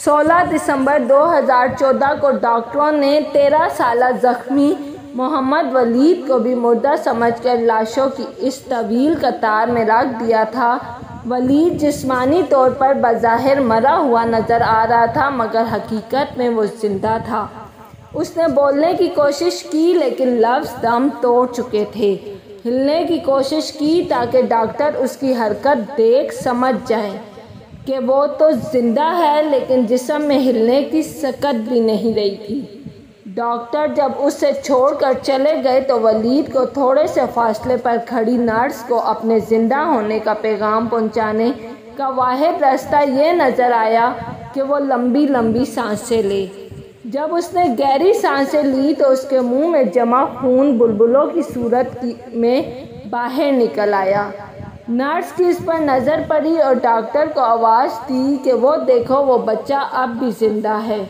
16 دسمبر 2014 کو ڈاکٹروں نے 13 سالہ زخمی محمد ولید کو بھی مردہ سمجھ کر لاشوں کی اس طویل قطار میں رکھ دیا تھا۔ ولید جسمانی طور پر بظاہر مرا ہوا نظر آ رہا تھا مگر حقیقت میں وہ زندہ تھا۔ اس نے بولنے کی کوشش کی لیکن لفظ دم توڑ چکے تھے۔ ہلنے کی کوشش کی تاکہ ڈاکٹر اس کی حرکت دیکھ سمجھ جائیں کہ وہ تو زندہ ہے لیکن جسم میں ہلنے کی سکت بھی نہیں رہی تھی۔ ڈاکٹر جب اسے چھوڑ کر چلے گئے تو ولید کو تھوڑے سے فاصلے پر کھڑی نرس کو اپنے زندہ ہونے کا پیغام پہنچانے کا واحد راستہ یہ نظر آیا کہ وہ لمبی لمبی سانسیں لے۔ جب اس نے گہری سانسیں لی تو اس کے منہ میں جمع خون بلبلوں کی صورت میں باہر نکل آیا۔ نرس کی اس پر نظر پڑی اور ڈاکٹر کو آواز دی کہ وہ دیکھو وہ بچہ اب بھی زندہ ہے۔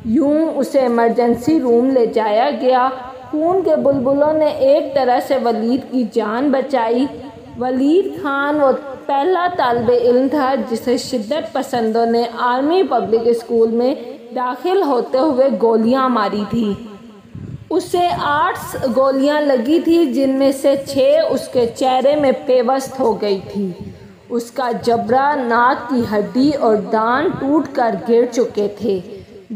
یوں اسے ایمرجنسی روم لے جایا گیا۔ خون کے بلبلوں نے ایک طرح سے ولید کی جان بچائی۔ ولید خان وہ پہلا طالب علم تھا جسے شدت پسندوں نے آرمی پبلک اسکول میں داخل ہوتے ہوئے گولیاں ماری تھیں۔ اسے 8 گولیاں لگی تھیں جن میں سے 6 اس کے چہرے میں پیوست ہو گئی تھیں۔ اس کا جبڑا، ناک کی ہڈی اور دان ٹوٹ کر گر چکے تھے،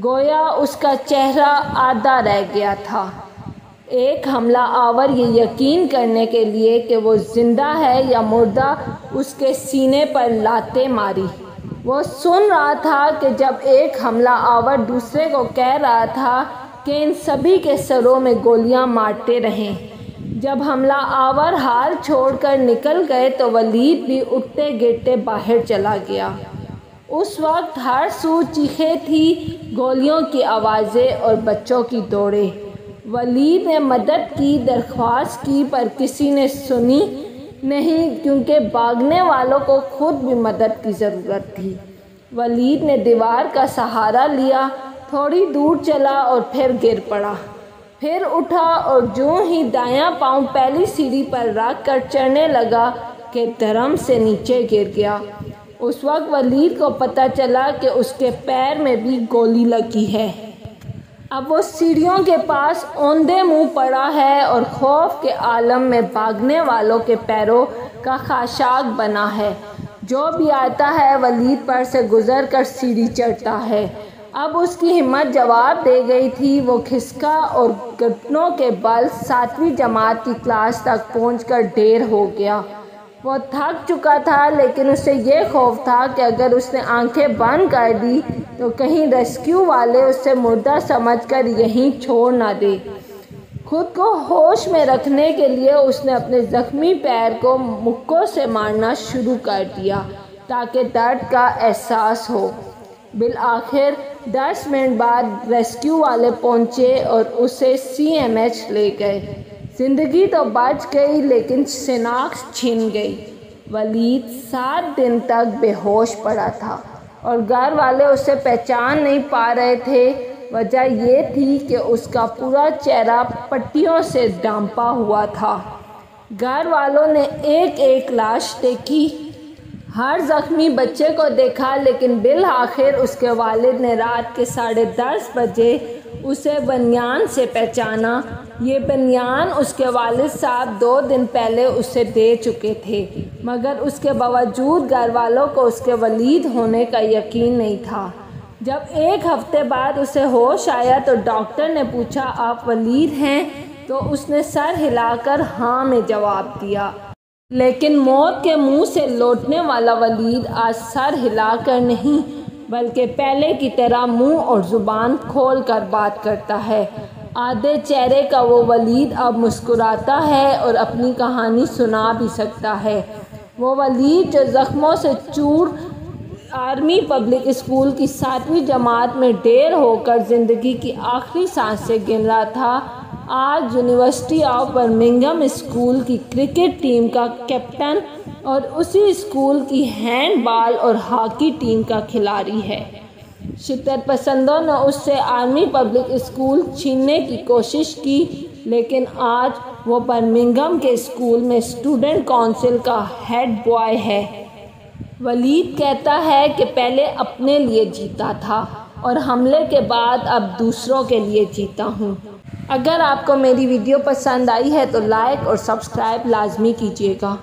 گویا اس کا چہرہ آدھا رہ گیا تھا۔ ایک حملہ آور یہ یقین کرنے کے لیے کہ وہ زندہ ہے یا مردہ اس کے سینے پر لاتیں ماری۔ وہ سن رہا تھا کہ جب ایک حملہ آور دوسرے کو کہہ رہا تھا کہ ان سبھی کے سروں میں گولیاں مارتے رہیں۔ جب حملہ آور حال چھوڑ کر نکل گئے تو ولید بھی اٹھتے گرتے باہر چلا گیا۔ اس وقت ہر سو چیخیں تھیں، گولیوں کی آوازیں اور بچوں کی دوڑیں۔ ولید نے مدد کی درخواست کی پر کسی نے سنی نہیں کیونکہ بھاگنے والوں کو خود بھی مدد کی ضرورت تھی۔ ولید نے دیوار کا سہارا لیا، تھوڑی دور چلا اور پھر گر پڑا، پھر اٹھا اور جوں ہی دایاں پاؤں پہلی سیڑھی پر رکھ کر چڑھنے لگا کہ دھڑام سے نیچے گر گیا۔ اس وقت ولید کو پتہ چلا کہ اس کے پیر میں بھی گولی لگی ہے۔ اب وہ سیڑھیوں کے پاس اوندھے منہ پڑا ہے اور خوف کے عالم میں بھاگنے والوں کے پیروں کا خاشاک بنا ہے۔ جو بھی آتا ہے ولید پر سے گزر کر سیڑھی چڑھتا ہے۔ اب اس کی ہمت جواب دے گئی تھی۔ وہ کھسکا اور گھٹنوں کے بل 7ویں جماعت کی کلاس تک پہنچ کر ڈھیر ہو گیا۔ وہ تھک چکا تھا لیکن اسے یہ خوف تھا کہ اگر اس نے آنکھیں بند کر دی تو کہیں ریسکیو والے اسے مردہ سمجھ کر یہیں چھوڑ نہ دیں۔ خود کو ہوش میں رکھنے کے لیے اس نے اپنے زخمی پیر کو مکوں سے مارنا شروع کر دیا تاکہ درد کا احساس ہو۔ بالآخر 10 منٹ بعد ریسکیو والے پہنچے اور اسے CMH لے گئے۔ زندگی تو بچ گئی لیکن شناخت چھن گئی۔ ولید 7 دن تک بے ہوش پڑا تھا اور گھر والے اسے پہچان نہیں پا رہے تھے۔ وجہ یہ تھی کہ اس کا پورا چہرہ پٹیوں سے ڈھانپا ہوا تھا۔ گھر والوں نے ایک ایک لاش دیکھی، ہر زخمی بچے کو دیکھا لیکن بالآخر اس کے والد نے رات کے 10:30 بجے اسے بنیان سے پہچانا۔ یہ بنیان اس کے والد صاحب 2 دن پہلے اسے دے چکے تھے مگر اس کے باوجود گھر والوں کو اس کے ولید ہونے کا یقین نہیں تھا۔ جب 1 ہفتے بعد اسے ہوش آیا تو ڈاکٹر نے پوچھا آپ ولید ہیں؟ تو اس نے سر ہلا کر ہاں میں جواب دیا۔ لیکن موت کے منہ سے لوٹنے والا ولید آج سر ہلا کر نہیں بلکہ پہلے کی طرح منہ اور زبان کھول کر بات کرتا ہے۔ آدھے چہرے کا وہ ولید اب مسکراتا ہے اور اپنی کہانی سنا بھی سکتا ہے۔ وہ ولید جو زخموں سے چور آرمی پبلک اسکول کی 7ویں جماعت میں ڈھیر ہو کر زندگی کی آخری سانسیں گن رہا تھا، آج یونیورسٹی آف برمنگھم اسکول کی کرکٹ ٹیم کا کیپٹن اور اسی اسکول کی ہینڈ بال اور ہاکی ٹیم کا کھلاڑی ہے۔ شدت پسندوں نے اس سے آرمی پبلک اسکول چھیننے کی کوشش کی لیکن آج وہ برمنگھم کے اسکول میں اسٹوڈنٹ کونسل کا ہیڈ بوائے ہے۔ ولید کہتا ہے کہ پہلے اپنے لیے جیتا تھا اور حملے کے بعد اب دوسروں کے لیے جیتا ہوں۔ اگر آپ کو میری ویڈیو پسند آئی ہے تو لائک اور سبسکرائب لازمی کیجیے گا۔